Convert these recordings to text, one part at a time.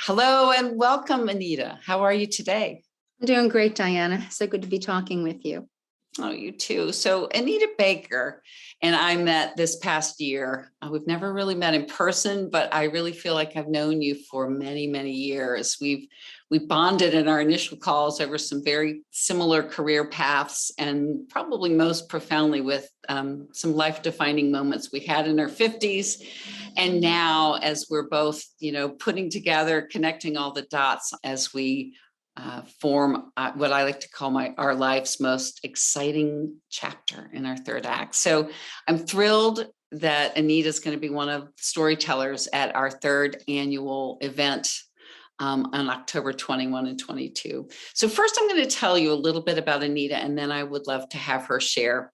Hello and welcome, Anita. How are you today? I'm doing great, Diana. So good to be talking with you. Oh, you too. So, Anita Baker and I met this past year. We've never really met in person, but I really feel like I've known you for many, many years. We bonded in our initial calls over some very similar career paths, and probably most profoundly with some life-defining moments we had in our 50s. And now, as we're both, putting together, connecting all the dots as we form what I like to call our life's most exciting chapter in our third act. So I'm thrilled that Anita is going to be one of the storytellers at our third annual event on October 21 and 22. So first, I'm going to tell you a little bit about Anita, and then I would love to have her share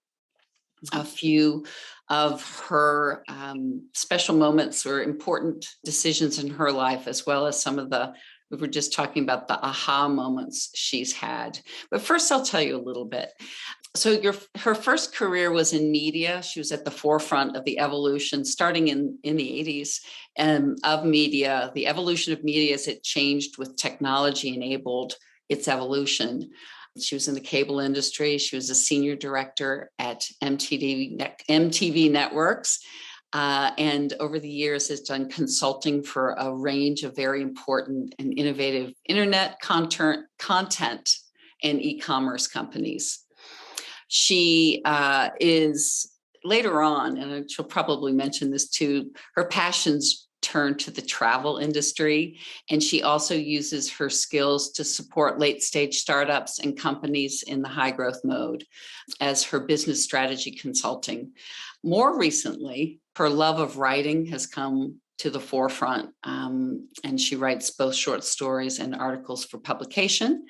a few of her special moments or important decisions in her life, as well as some of we were just talking about the aha moments she's had. But first, I'll tell you a little bit. So her first career was in media. She was at the forefront of the evolution, starting in the 80s, of media, the evolution of media as it changed with technology enabled its evolution. She was in the cable industry. She was a senior director at MTV Networks. And over the years has done consulting for a range of very important and innovative internet content and e-commerce companies. She is later on, and she'll probably mention this too, her passions turn to the travel industry, and she also uses her skills to support late-stage startups and companies in the high-growth mode as her business strategy consulting. More recently, her love of writing has come to the forefront, and she writes both short stories and articles for publication.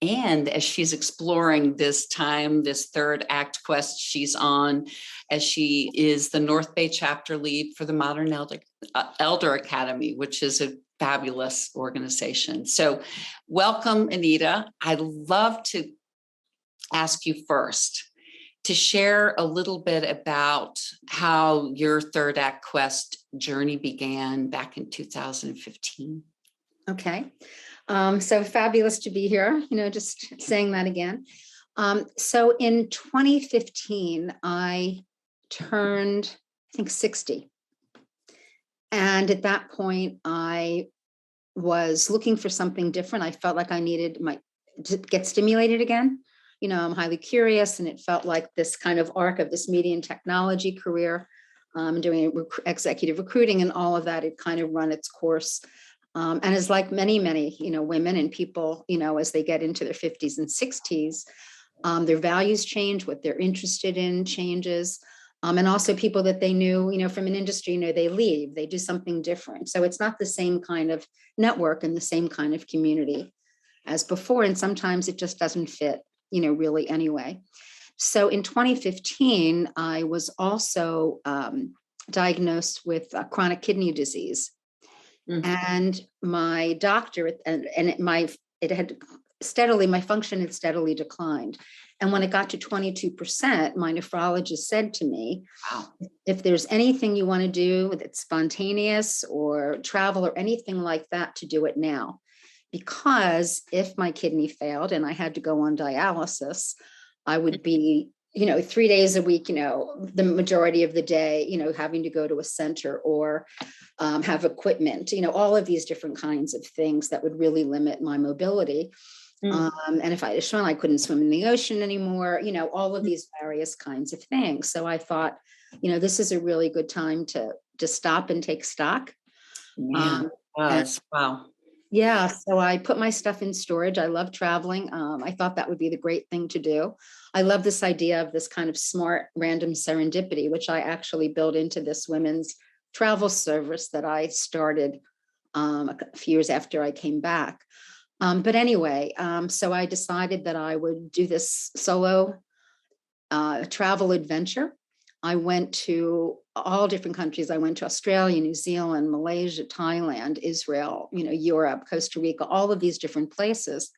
And as she's exploring this third act quest she's on, as she is the North Bay chapter lead for the Modern Elder Academy, which is a fabulous organization. So welcome, Anita. I'd love to ask you first to share a little bit about how your third act quest journey began back in 2015. Okay. So fabulous to be here, just saying that again. So in 2015, I turned, I think, 60. And at that point, I was looking for something different. I felt like I needed to get stimulated again. I'm highly curious, and it felt like this kind of arc of this media and technology career, doing executive recruiting and all of that, it kind of run its course. And as like many, women and people, as they get into their 50s and 60s, their values change, what they're interested in changes. And also people that they knew, from an industry, they leave, they do something different. So it's not the same kind of network and the same kind of community as before. And sometimes it just doesn't fit, really anyway. So in 2015, I was also diagnosed with chronic kidney disease. Mm-hmm. And my doctor, my function had steadily declined. And when it got to 22%, my nephrologist said to me, wow, if there's anything you want to do that's spontaneous or travel or anything like that, to do it now. Because if my kidney failed and I had to go on dialysis, I would be 3 days a week, the majority of the day, having to go to a center or have equipment, all of these different kinds of things that would really limit my mobility. And if I had swim, I couldn't swim in the ocean anymore, all of these various kinds of things. So I thought, this is a really good time to stop and take stock. Wow. Yeah. So I put my stuff in storage. I love traveling. I thought that would be the great thing to do. I love this idea of this kind of smart random serendipity, which I actually built into this women's travel service that I started a few years after I came back. But anyway, so I decided that I would do this solo travel adventure. I went to all different countries. I went to Australia, New Zealand, Malaysia, Thailand, Israel, Europe, Costa Rica, all of these different places.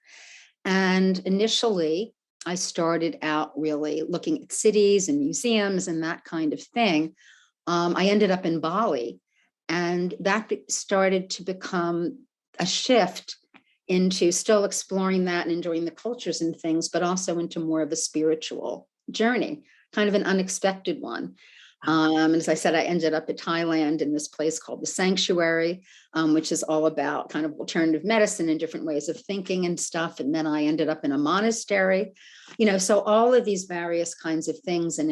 And initially, I started out really looking at cities and museums and that kind of thing. I ended up in Bali, and that started to become a shift into still exploring that and enjoying the cultures and things, but also into more of a spiritual journey, kind of an unexpected one. And as I said, I ended up in Thailand in this place called the Sanctuary, which is all about kind of alternative medicine and different ways of thinking and stuff. And then I ended up in a monastery, so all of these various kinds of things. And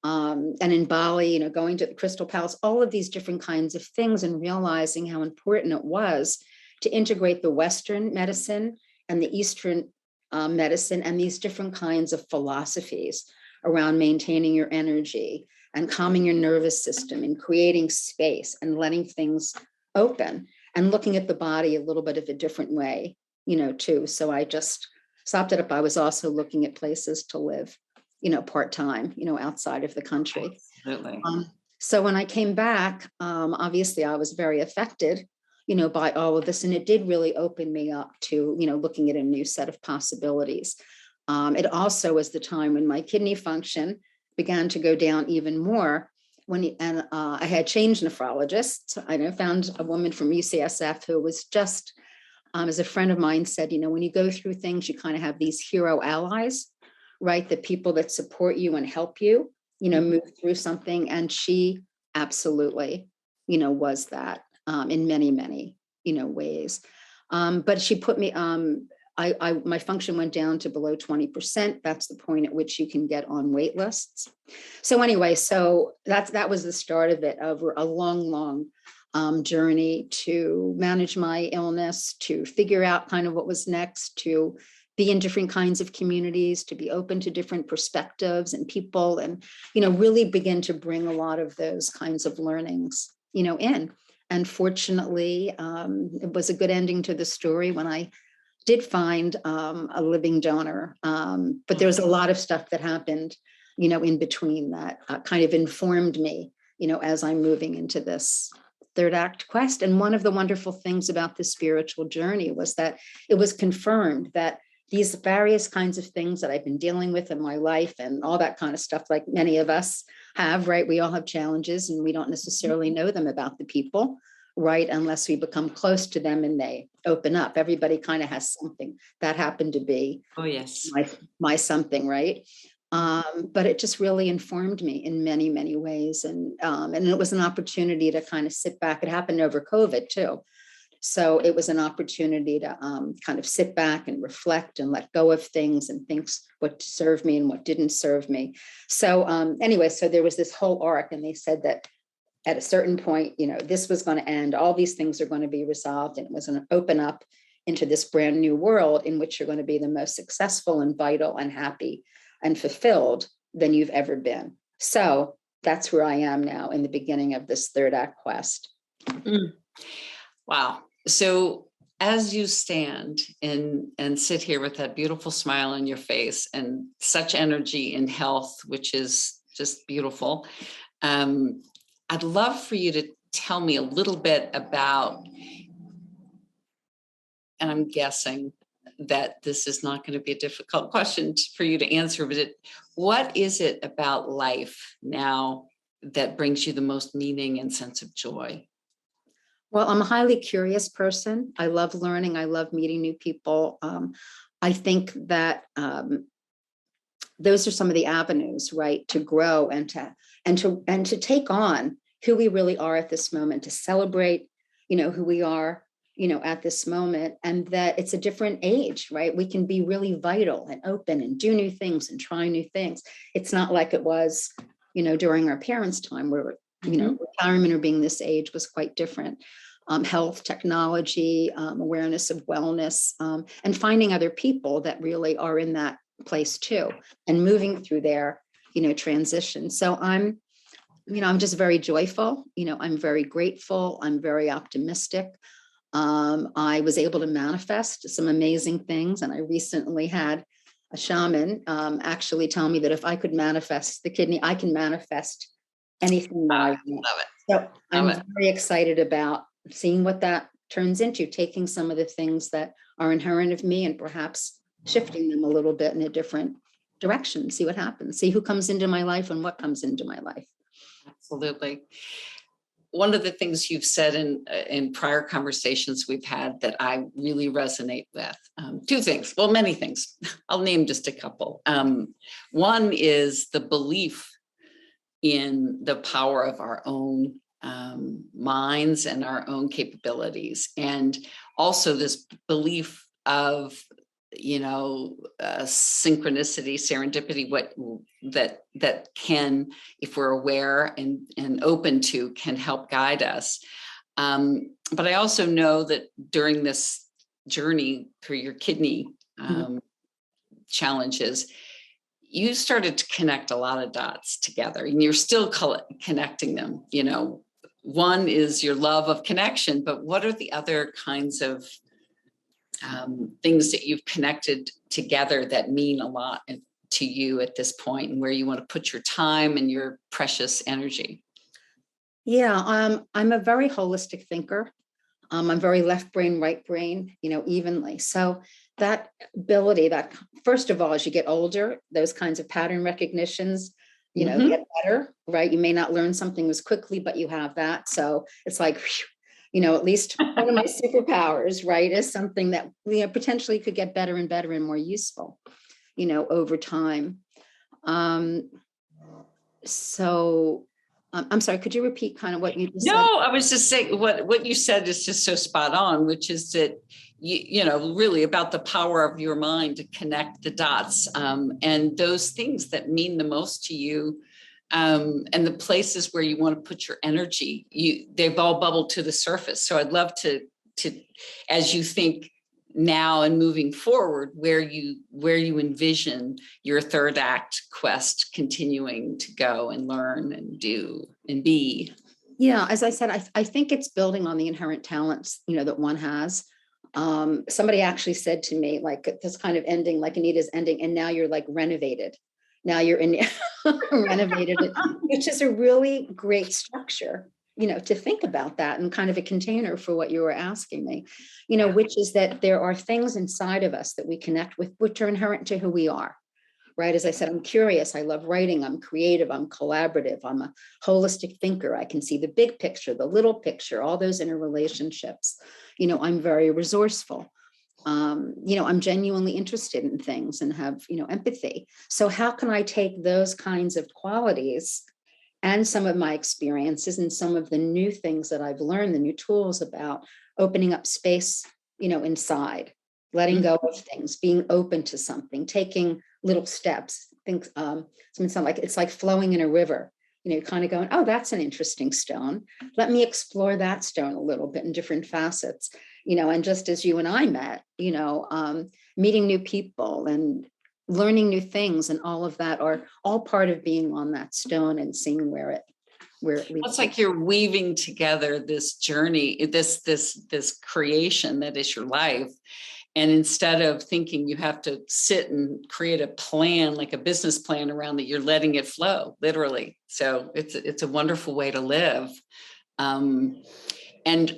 in Bali, going to the Crystal Palace, all of these different kinds of things, and realizing how important it was to integrate the Western medicine and the Eastern medicine and these different kinds of philosophies around maintaining your energy and calming your nervous system and creating space and letting things open and looking at the body a little bit of a different way, too. So I just stopped it up. I was also looking at places to live, part-time, outside of the country. Absolutely. So when I came back, obviously I was very affected, by all of this. And it did really open me up to, looking at a new set of possibilities. It also was the time when my kidney function began to go down even more. I had changed nephrologists. I found a woman from UCSF who was just, as a friend of mine said, when you go through things, you kind of have these hero allies, right? The people that support you and help you, move through something. And she absolutely, was that in many, many, ways. But she put me, my function went down to below 20%. That's the point at which you can get on wait lists. So anyway, that was the start of it, of a long journey to manage my illness, to figure out kind of what was next, to be in different kinds of communities, to be open to different perspectives and people, and, really begin to bring a lot of those kinds of learnings, in. And fortunately, it was a good ending to the story when I did find a living donor. But there was a lot of stuff that happened, in between that kind of informed me, as I'm moving into this third act quest. And one of the wonderful things about the spiritual journey was that it was confirmed that these various kinds of things that I've been dealing with in my life and all that kind of stuff, like many of us have, right? We all have challenges and we don't necessarily know them about the people, right? Unless we become close to them and they open up. Everybody kind of has something. That happened to be my something, right? But it just really informed me in many, many ways. And it was an opportunity to kind of sit back. It happened over COVID too. So it was an opportunity to kind of sit back and reflect and let go of things and things, what served me and what didn't serve me. So anyway, so there was this whole arc, and they said that at a certain point, this was going to end, all these things are going to be resolved, and it was going to open up into this brand new world in which you're going to be the most successful and vital and happy and fulfilled than you've ever been. So that's where I am now in the beginning of this third act quest. Wow. So as you stand and sit here with that beautiful smile on your face and such energy and health, which is just beautiful, I'd love for you to tell me a little bit about, and I'm guessing that this is not going to be a difficult question for you to answer, but what is it about life now that brings you the most meaning and sense of joy? Well, I'm a highly curious person. I love learning. I love meeting new people. I think that those are some of the avenues, right, to grow and to take on who we really are at this moment, to celebrate, who we are, at this moment, and that it's a different age, right? We can be really vital and open and do new things and try new things. It's not like it was, during our parents' time where, retirement or being this age was quite different. Health, technology, awareness of wellness, and finding other people that really are in that place too, and moving through their, transition. So I'm just very joyful. I'm very grateful. I'm very optimistic. I was able to manifest some amazing things. And I recently had a shaman actually tell me that if I could manifest the kidney, I can manifest anything that I want. Love it. So I'm very excited about seeing what that turns into, taking some of the things that are inherent of me and perhaps shifting them a little bit in a different direction, see what happens, see who comes into my life and what comes into my life. Absolutely. one of the things you've said in prior conversations we've had that I really resonate with, two things, well, many things. I'll name just a couple. One is the belief in the power of our own minds and our own capabilities, and also this belief of synchronicity, serendipity, that can, if we're aware and open to, can help guide us. But I also know that during this journey through your kidney challenges, you started to connect a lot of dots together, and you're still connecting them. One is your love of connection, but what are the other kinds of things that you've connected together that mean a lot to you at this point, and where you want to put your time and your precious energy? Yeah, I'm a very holistic thinker. I'm very left brain, right brain, evenly. So that ability, that first of all, as you get older, those kinds of pattern recognitions, get better, right? You may not learn something as quickly, but you have that. So it's like, at least one of my superpowers, right, is something that potentially could get better and better and more useful, over time. So I'm sorry, could you repeat kind of what you just said? No, I was just saying what you said is just so spot on, which is that really about the power of your mind to connect the dots, and those things that mean the most to you, and the places where you want to put your energy. They've all bubbled to the surface. So I'd love to as you think now and moving forward, where you envision your third act quest continuing to go and learn and do and be. Yeah, as I said, I think it's building on the inherent talents, that one has. Somebody actually said to me, like, this kind of ending, like Anita's ending, and now you're like renovated. Now you're in renovated, which is a really great structure, to think about that, and kind of a container for what you were asking me, which is that there are things inside of us that we connect with, which are inherent to who we are. Right. As I said, I'm curious. I love writing. I'm creative. I'm collaborative. I'm a holistic thinker. I can see the big picture, the little picture, all those interrelationships. I'm very resourceful. I'm genuinely interested in things and have, empathy. So how can I take those kinds of qualities and some of my experiences and some of the new things that I've learned, the new tools about opening up space, inside, letting go of things, being open to something, taking little steps. Things, it's like flowing in a river, kind of going, oh, that's an interesting stone. Let me explore that stone a little bit in different facets, and just as you and I met, meeting new people and learning new things, and all of that are all part of being on that stone and seeing where it leads. It's like you're weaving together this journey, this creation that is your life. And instead of thinking you have to sit and create a plan, like a business plan around that, you're letting it flow, literally. So it's a wonderful way to live. And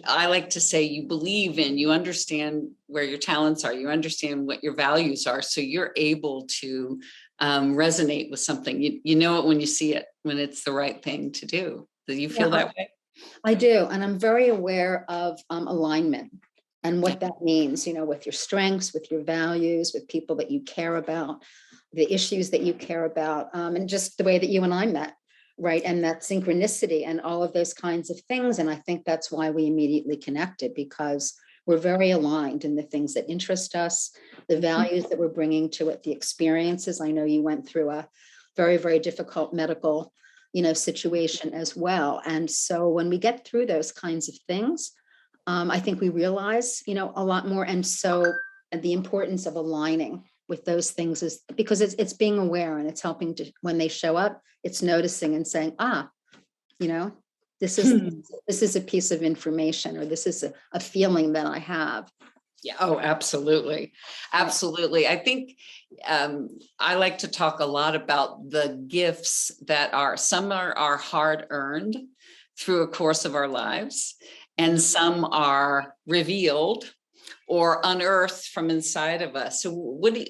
I like to say you understand where your talents are, you understand what your values are. So you're able to resonate with something. You know it when you see it, when it's the right thing to do. Do you feel that way? I do. And I'm very aware of alignment. And what that means, with your strengths, with your values, with people that you care about, the issues that you care about, and just the way that you and I met, right? And that synchronicity and all of those kinds of things. And I think that's why we immediately connected, because we're very aligned in the things that interest us, the values that we're bringing to it, the experiences. I know you went through a very, very difficult medical, situation as well. And so when we get through those kinds of things, I think we realize, a lot more. And so the importance of aligning with those things is because it's being aware, and it's helping to, when they show up, it's noticing and saying, this is a piece of information, or this is a feeling that I have. Yeah. Oh, absolutely. Absolutely. I think I like to talk a lot about the gifts that some are hard earned through a course of our lives, and some are revealed or unearthed from inside of us. So what do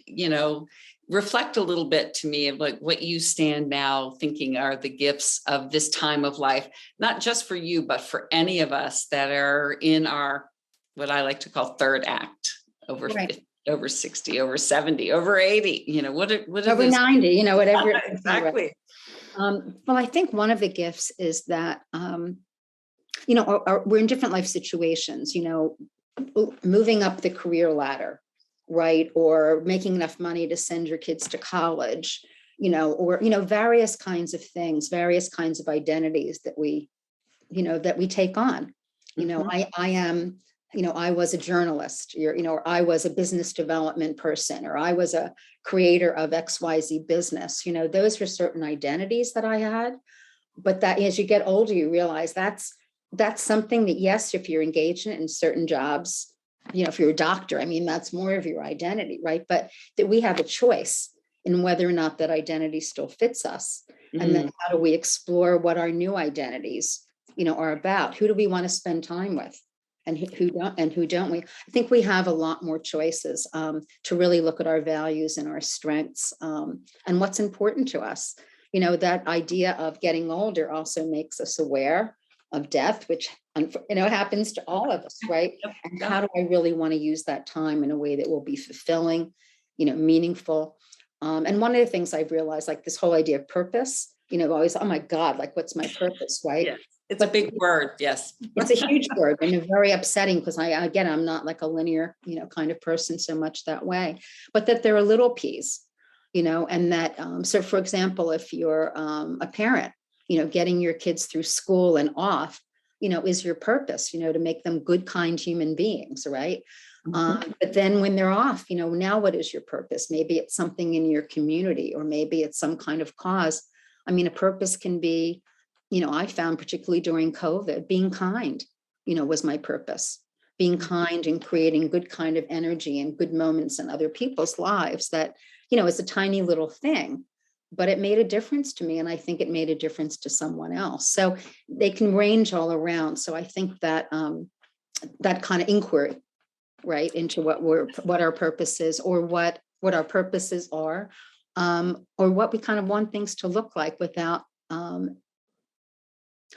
reflect a little bit to me of like what you stand now thinking are the gifts of this time of life, not just for you, but for any of us that are in our, what I like to call third act, over Right. 50, over 60, over 70, over 80, what are Over those? 90, whatever. Exactly. Well, I think one of the gifts is that, we're in different life situations, moving up the career ladder, right? Or making enough money to send your kids to college, or, various kinds of things, various kinds of identities that we take on. I am, I was a journalist, or I was a business development person, or I was a creator of XYZ business. Those were certain identities that I had. But that as you get older, you realize that's something that, yes, if you're engaged in certain jobs, if you're a doctor, I mean, that's more of your identity, right? But that we have a choice in whether or not that identity still fits us. And then how do we explore what our new identities, are about? Who do we want to spend time with? And who don't we? I think we have a lot more choices to really look at our values and our strengths and what's important to us. That idea of getting older also makes us aware of death, which happens to all of us, right? And how do I really want to use that time in a way that will be fulfilling, meaningful? And one of the things I've realized, like this whole idea of purpose, always, oh my God, like what's my purpose, right? Yeah. It's a big word. Yes. It's a huge word and very upsetting because I'm not like a linear, kind of person so much that way, but that there are little P's, and that, so for example, if you're a parent, getting your kids through school and off, is your purpose, to make them good, kind human beings, right? But then when they're off, now what is your purpose? Maybe it's something in your community, or maybe it's some kind of cause. I mean, a purpose can be, I found particularly during COVID, being kind, was my purpose. Being kind and creating good kind of energy and good moments in other people's lives that, is a tiny little thing, but it made a difference to me. And I think it made a difference to someone else. So they can range all around. So I think that that kind of inquiry, right, into what our purpose is, or what our purposes are, or what we kind of want things to look like without,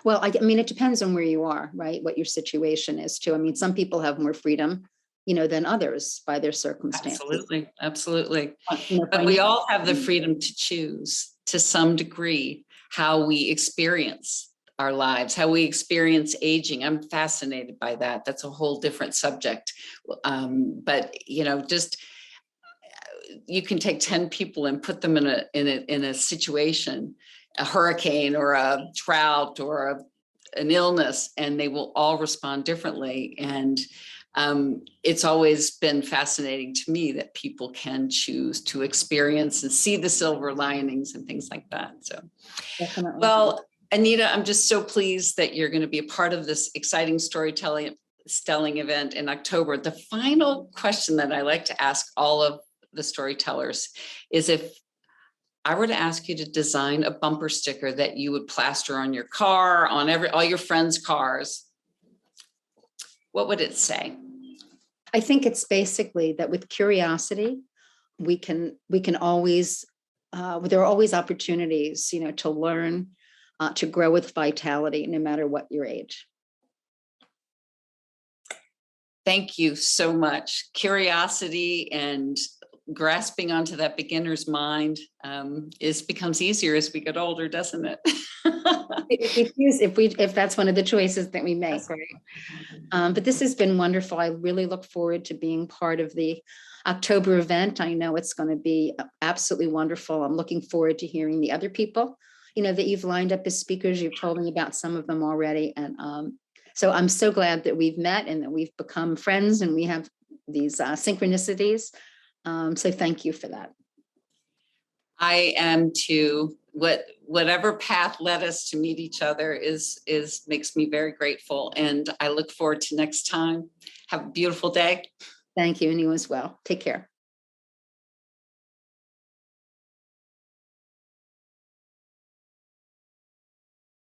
well, I mean, it depends on where you are, right? What your situation is too. I mean, some people have more freedom, than others by their circumstances. Absolutely. Absolutely. But we all have the freedom to choose to some degree how we experience our lives, how we experience aging. I'm fascinated by that. That's a whole different subject. But, just you can take 10 people and put them in a situation, a hurricane or a drought or an illness, and they will all respond differently. And it's always been fascinating to me that people can choose to experience and see the silver linings and things like that. So, Definitely. Well, Anita, I'm just so pleased that you're going to be a part of this exciting storytelling event in October. The final question that I like to ask all of the storytellers is, if I were to ask you to design a bumper sticker that you would plaster on your car, on all your friends' cars, what would it say? I think it's basically that with curiosity, we can always, there are always opportunities, to learn, to grow with vitality, no matter what your age. Thank you so much. Curiosity and grasping onto that beginner's mind becomes easier as we get older, doesn't it? if that's one of the choices that we make, right? But this has been wonderful. I really look forward to being part of the October event. I know it's going to be absolutely wonderful. I'm looking forward to hearing the other people, that you've lined up as speakers. You've told me about some of them already. And so I'm so glad that we've met and that we've become friends and we have these synchronicities. So thank you for that. I am too. Whatever path led us to meet each other makes me very grateful. And I look forward to next time. Have a beautiful day. Thank you. And you as well. Take care.